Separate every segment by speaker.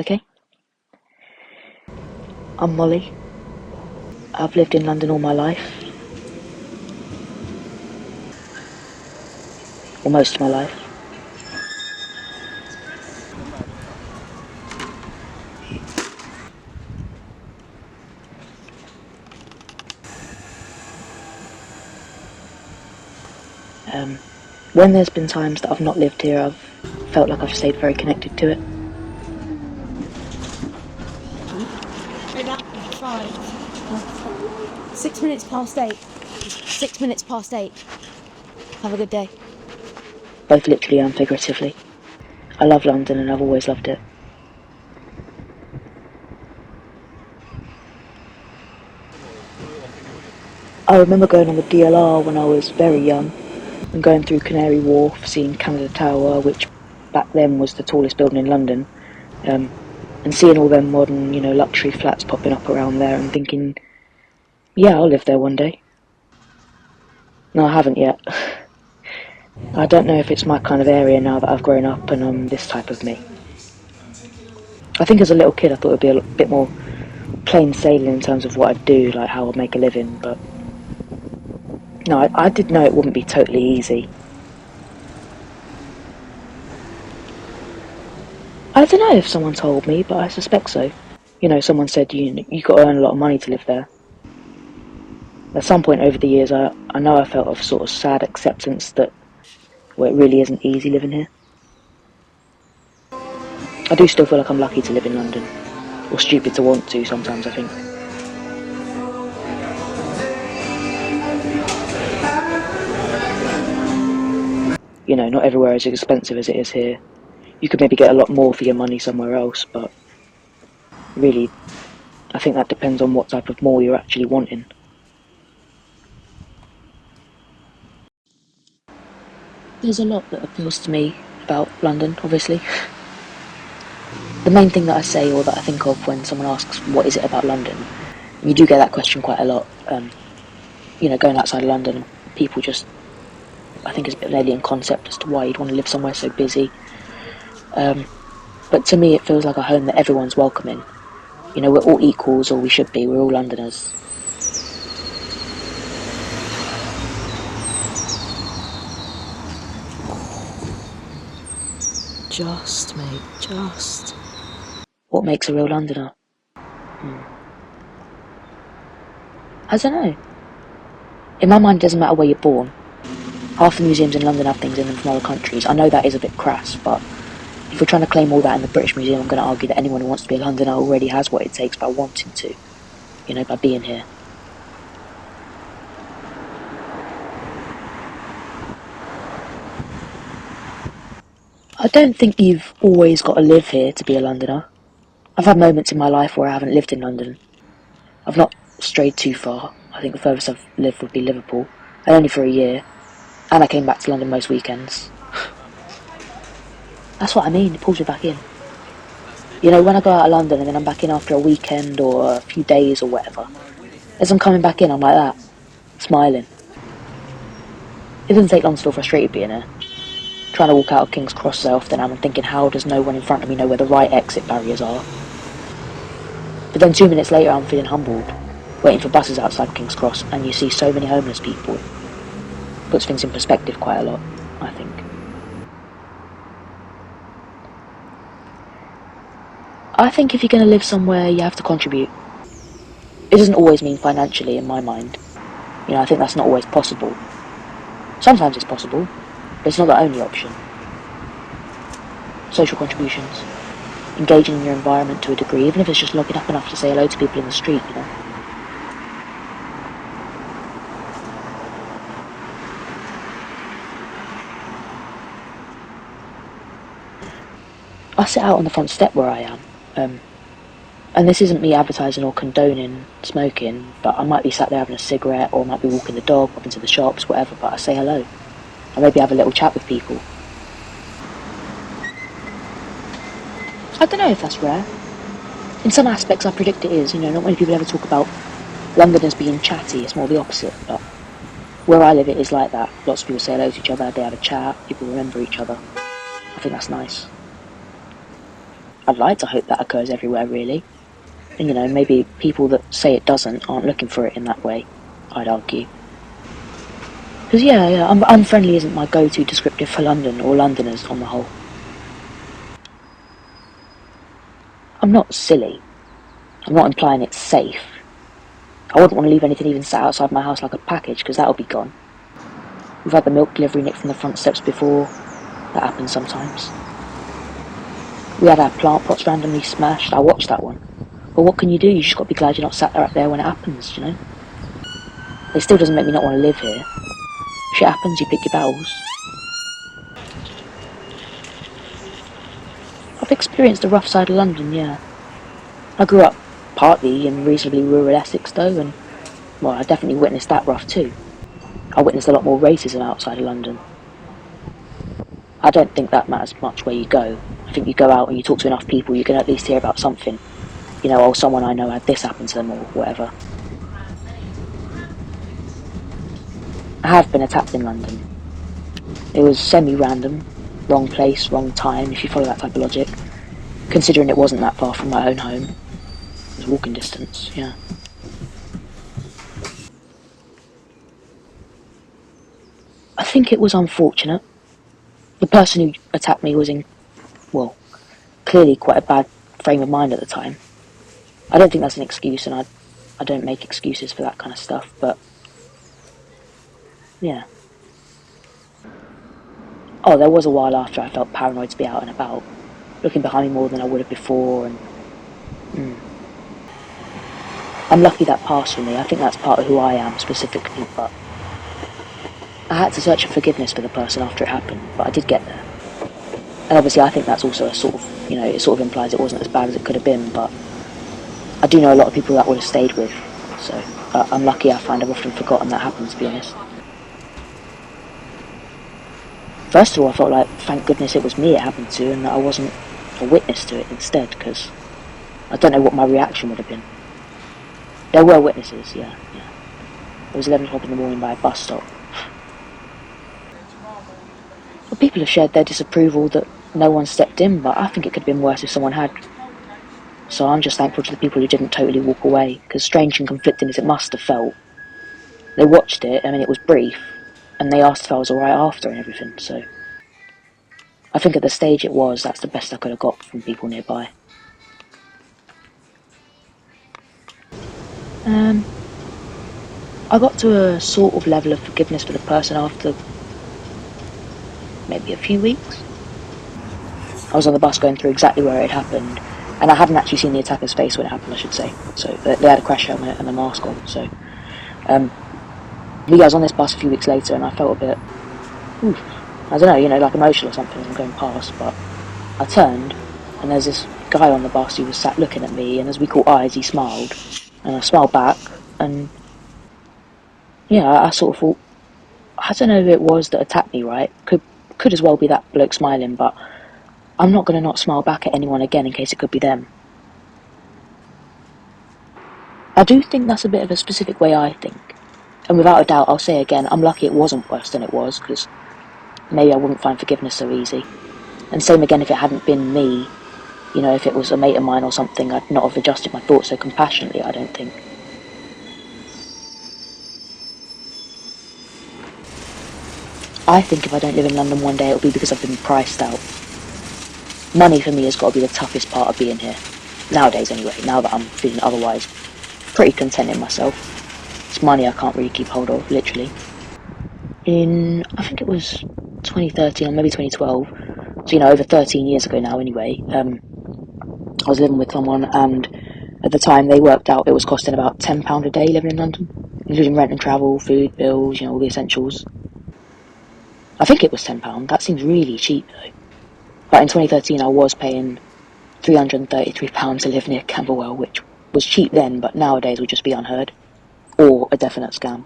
Speaker 1: Okay? I'm Mollie. I've lived in London all my life. Or most of my life. When there's been times that I've not lived here, I've felt like I've stayed very connected to it.
Speaker 2: About 6 minutes past 8. 6 minutes past 8. Have a good day.
Speaker 1: Both literally and figuratively. I love London and I've always loved it. I remember going on the DLR when I was very young and going through Canary Wharf, seeing Canada Tower, which back then was the tallest building in London, and seeing all them modern, luxury flats popping up around there and thinking, yeah, I'll live there one day. No, I haven't yet. I don't know if it's my kind of area now that I've grown up and I'm this type of me. I think as a little kid I thought it would be a bit more plain sailing in terms of what I'd do, like how I'd make a living, but no, I did know it wouldn't be totally easy. I don't know if someone told me, but I suspect so. Someone said you got to earn a lot of money to live there. At some point over the years, I know I felt a sort of sad acceptance that, well, it really isn't easy living here. I do still feel like I'm lucky to live in London, or stupid to want to sometimes, I think. Not everywhere is as expensive as it is here. You could maybe get a lot more for your money somewhere else, but really, I think that depends on what type of more you're actually wanting. There's a lot that appeals to me about London, obviously. The main thing that I say or that I think of when someone asks what is it about London, you do get that question quite a lot. Going outside of London, people just, I think it's a bit of an alien concept as to why you'd want to live somewhere so busy. But to me it feels like a home that everyone's welcome in. We're all equals, or we should be, we're all Londoners.
Speaker 2: Just, mate, just.
Speaker 1: What makes a real Londoner? I don't know. In my mind it doesn't matter where you're born. Half the museums in London have things in them from other countries. I know that is a bit crass, but if we're trying to claim all that in the British Museum, I'm going to argue that anyone who wants to be a Londoner already has what it takes by wanting to. By being here. I don't think you've always got to live here to be a Londoner. I've had moments in my life where I haven't lived in London. I've not strayed too far. I think the furthest I've lived would be Liverpool, and only for a year. And I came back to London most weekends. That's what I mean, it pulls me back in. When I go out of London and then I'm back in after a weekend or a few days or whatever, as I'm coming back in, I'm like that, smiling. It doesn't take long to feel frustrated being here. Trying to walk out of King's Cross so often and I'm thinking, how does no one in front of me know where the right exit barriers are? But then 2 minutes later I'm feeling humbled, waiting for buses outside King's Cross, and you see so many homeless people. Puts things in perspective quite a lot, I think. I think if you're going to live somewhere, you have to contribute. It doesn't always mean financially, in my mind. I think that's not always possible. Sometimes it's possible, but it's not the only option. Social contributions. Engaging in your environment to a degree, even if it's just looking up enough to say hello to people in the street, I sit out on the front step where I am, and this isn't me advertising or condoning smoking, but I might be sat there having a cigarette, or I might be walking the dog, up into the shops, whatever, but I say hello. I maybe have a little chat with people. I don't know if that's rare. In some aspects I predict it is, not many people ever talk about London as being chatty, it's more the opposite, but where I live it is like that. Lots of people say hello to each other, they have a chat, people remember each other. I think that's nice. I'd like to hope that occurs everywhere, really. And, you know, maybe people that say it doesn't aren't looking for it in that way, I'd argue. Because, unfriendly isn't my go-to descriptive for London, or Londoners on the whole. I'm not silly. I'm not implying it's safe. I wouldn't want to leave anything even sat outside my house like a package, because that'll be gone. We've had the milk delivery nicked from the front steps before. That happens sometimes. We had our plant pots randomly smashed. I watched that one. But what can you do? You just got to be glad you're not sat there up there when it happens, you know? It still doesn't make me not want to live here. Shit happens, you pick your battles. I've experienced the rough side of London, yeah. I grew up partly in reasonably rural Essex though, and, well, I definitely witnessed that rough too. I witnessed a lot more racism outside of London. I don't think that matters much where you go. I think you go out and you talk to enough people, you can at least hear about something. You know, oh, someone I know had this happen to them or whatever. I have been attacked in London. It was semi-random, wrong place, wrong time, if you follow that type of logic. Considering it wasn't that far from my own home. It was walking distance, yeah. I think it was unfortunate. The person who attacked me was in, well, clearly quite a bad frame of mind at the time. I don't think that's an excuse, and I don't make excuses for that kind of stuff, but yeah. Oh, there was a while after I felt paranoid to be out and about, looking behind me more than I would have before, and I'm lucky that passed for me. I think that's part of who I am specifically, but I had to search for forgiveness for the person after it happened, but I did get there. And obviously I think that's also a sort of, it sort of implies it wasn't as bad as it could have been, but I do know a lot of people that would have stayed with, so I'm lucky. I find I've often forgotten that happened, to be honest. First of all, I felt like, thank goodness it was me it happened to, and that I wasn't a witness to it instead, because I don't know what my reaction would have been. There were witnesses, yeah. It was 11 o'clock in the morning by a bus stop. Well, people have shared their disapproval that no one stepped in, but I think it could have been worse if someone had. So I'm just thankful to the people who didn't totally walk away, because strange and conflicting as it must have felt, they watched it, it was brief, and they asked if I was alright after and everything, so I think at the stage it was, that's the best I could have got from people nearby. I got to a sort of level of forgiveness for the person after maybe a few weeks. I was on the bus going through exactly where it had happened, and I hadn't actually seen the attacker's face when it happened, I should say. So they had a crash helmet and a mask on, so I was on this bus a few weeks later, and I felt a bit, I don't know, like emotional or something as I'm going past, but I turned, and there's this guy on the bus who was sat looking at me, and as we caught eyes, he smiled, and I smiled back, and I sort of thought, I don't know who it was that attacked me, right? Could as well be that bloke smiling, but I'm not going to not smile back at anyone again in case it could be them. I do think that's a bit of a specific way I think, and without a doubt I'll say again, I'm lucky it wasn't worse than it was, because maybe I wouldn't find forgiveness so easy. And same again if it hadn't been me, if it was a mate of mine or something, I'd not have adjusted my thoughts so compassionately, I don't think. I think if I don't live in London one day, it'll be because I've been priced out. Money for me has got to be the toughest part of being here. Nowadays anyway, now that I'm feeling otherwise pretty content in myself. It's money I can't really keep hold of, literally. In, I think it was 2013 or maybe 2012, so over 13 years ago now anyway, I was living with someone, and at the time they worked out it was costing about £10 a day living in London, including rent and travel, food, bills, all the essentials. I think it was £10, that seems really cheap though. But in 2013 I was paying £333 to live near Camberwell, which was cheap then, but nowadays would just be unheard. Or a definite scam.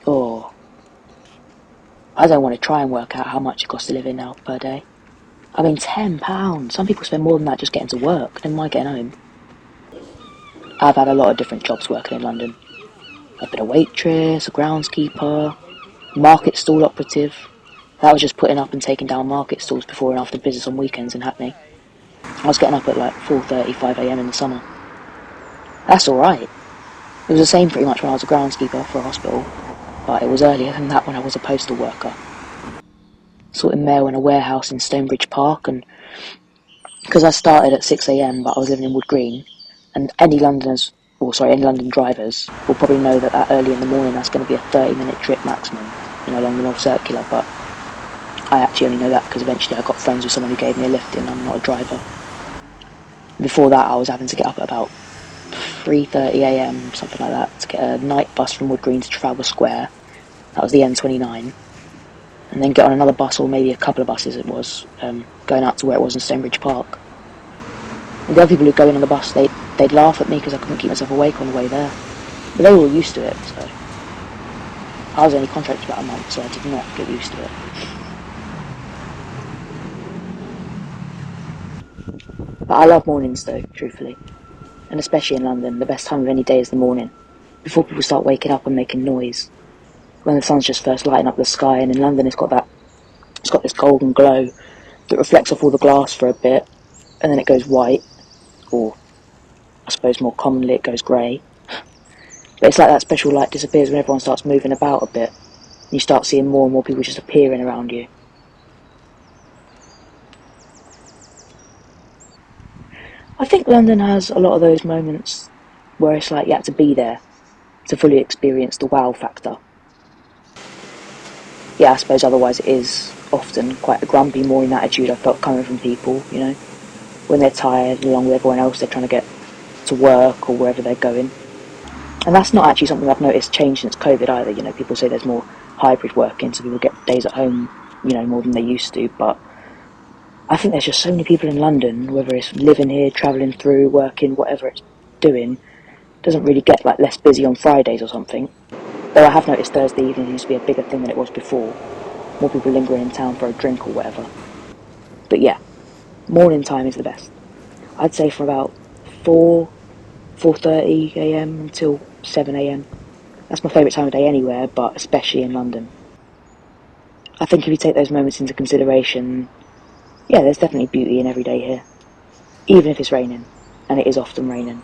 Speaker 1: Or I don't want to try and work out how much it costs to live in now per day. £10. Some people spend more than that just getting to work, never mind getting home. I've had a lot of different jobs working in London. I've been a waitress, a groundskeeper, market stall operative, That was just putting up and taking down market stalls before and after business on weekends in Hackney. I was getting up at like 4:30, 5 a.m. in the summer. That's alright. It was the same pretty much when I was a groundskeeper for a hospital, but it was earlier than that when I was a postal worker. Sorting mail in a warehouse in Stonebridge Park, and because I started at 6 a.m. but I was living in Wood Green, and any London drivers will probably know that early in the morning that's going to be a 30-minute trip maximum, along the North Circular, but I actually only know that because eventually I got friends with someone who gave me a lift and I'm not a driver. Before that I was having to get up at about 3:30 a.m, something like that, to get a night bus from Wood Green to Trafalgar Square. That was the N29. And then get on another bus, or maybe a couple of buses it was, going out to where it was in Stonebridge Park. And the other people who go in on the bus, they'd laugh at me because I couldn't keep myself awake on the way there. But they were all used to it, so... I was only contracted about a month, so I did not get used to it. But I love mornings though, truthfully. And especially in London, the best time of any day is the morning, before people start waking up and making noise. When the sun's just first lighting up the sky, and in London it's got this golden glow that reflects off all the glass for a bit, and then it goes white, or I suppose more commonly it goes grey. But it's like that special light disappears when everyone starts moving about a bit, and you start seeing more and more people just appearing around you. I think London has a lot of those moments where it's like you have to be there to fully experience the wow factor. Yeah, I suppose otherwise it is often quite a grumpy morning attitude I felt coming from people, when they're tired, along with everyone else, they're trying to get to work or wherever they're going. And that's not actually something I've noticed change since COVID either. People say there's more hybrid working, so people get days at home, more than they used to, but I think there's just so many people in London, whether it's living here, travelling through, working, whatever it's doing, doesn't really get less busy on Fridays or something. Though I have noticed Thursday evening used to be a bigger thing than it was before. More people lingering in town for a drink or whatever. But yeah, morning time is the best. I'd say from about 4:30 a.m. until 7 a.m. That's my favourite time of day anywhere, but especially in London. I think if you take those moments into consideration, yeah, there's definitely beauty in every day here. Even if it's raining, and it is often raining.